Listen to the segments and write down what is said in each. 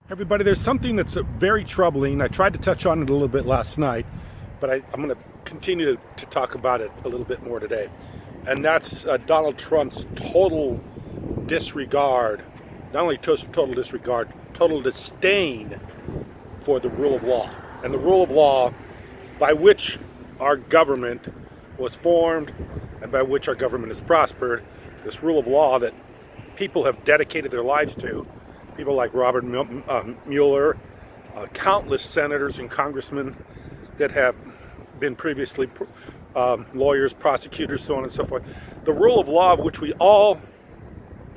Everybody, there's something that's very troubling. I tried to touch on it a little bit last night, but I'm going to continue to talk about it a little bit more today. And that's Donald Trump's total disregard, not only total disregard, total disdain for the rule of law. And the rule of law by which our government was formed and by which our government has prospered. This rule of law that people have dedicated their lives to. People like Robert Mueller, countless senators and congressmen that have been previously lawyers, prosecutors, so on and so forth. The rule of law of which we all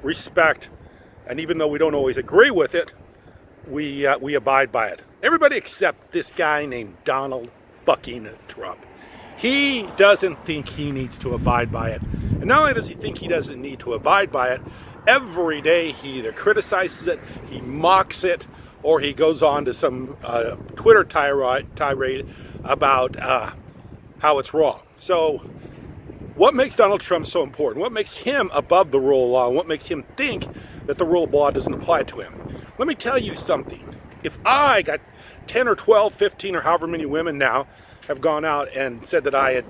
respect, and even though we don't always agree with it, we abide by it. Everybody except this guy named Donald fucking Trump. He doesn't think he needs to abide by it. And not only does he think he doesn't need to abide by it, every day he either criticizes it, he mocks it, or he goes on to some Twitter tirade about how it's wrong. So what makes Donald Trump so important? What makes him above the rule of law? And what makes him think that the rule of law doesn't apply to him? Let me tell you something. If I got 10 or 12, 15 or however many women now have gone out and said that I had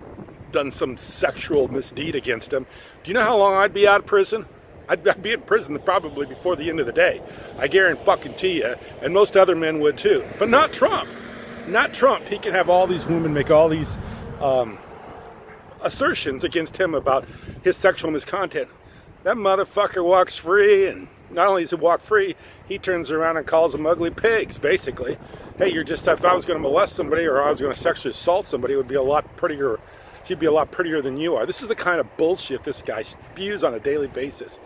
done some sexual misdeed against them, do you know how long I'd be out of prison? I'd be in prison probably before the end of the day. I guarantee you, and most other men would too. But not Trump. Not Trump. He can have all these women make all these assertions against him about his sexual misconduct. That motherfucker walks free, and not only does he walk free, he turns around and calls them ugly pigs, basically. Hey, if I was going to molest somebody or I was going to sexually assault somebody, it would be a lot prettier. She'd be a lot prettier than you are. This is the kind of bullshit this guy spews on a daily basis.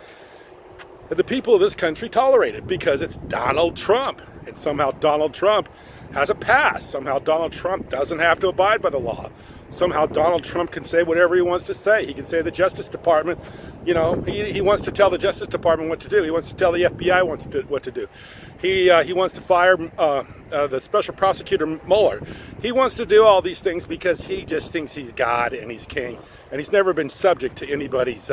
And the people of this country tolerate it because it's Donald Trump. And somehow Donald Trump has a pass. Somehow Donald Trump doesn't have to abide by the law. Somehow Donald Trump can say whatever he wants to say. He can say the Justice Department, you know, he wants to tell the Justice Department what to do. He wants to tell the FBI what to do. He wants to fire the special prosecutor Mueller. He wants to do all these things because he just thinks he's God and he's king, and he's never been subject to anybody's,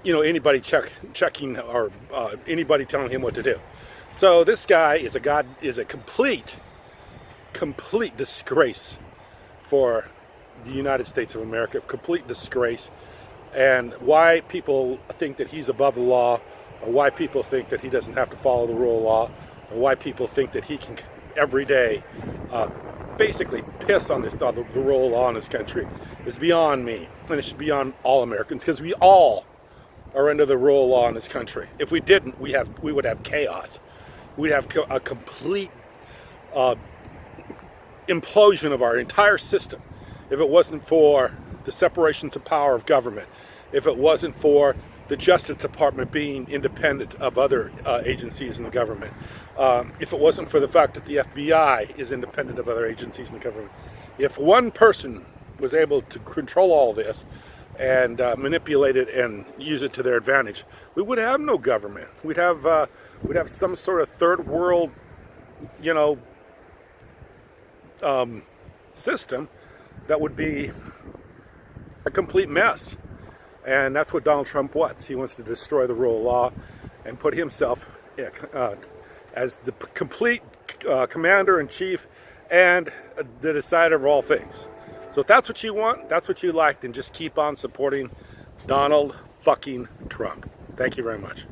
anybody checking or anybody telling him what to do. So this guy is a complete disgrace for the United States of America, complete disgrace. And why people think that he's above the law, or why people think that he doesn't have to follow the rule of law, or why people think that he can every day basically piss on the rule of law in this country is beyond me. And it should be beyond all Americans, because we all are under the rule of law in this country. If we didn't, we would have chaos. We'd have a complete implosion of our entire system if it wasn't for the separations of power of government, if it wasn't for the Justice Department being independent of other agencies in the government, if it wasn't for the fact that the FBI is independent of other agencies in the government. If one person was able to control all this and manipulate it and use it to their advantage, we would have no government. We'd have some sort of third world, system that would be a complete mess. And that's what Donald Trump wants. He wants to destroy the rule of law and put himself as the complete commander-in-chief and the decider of all things. So if that's what you want, that's what you like, then just keep on supporting Donald fucking Trump. Thank you very much.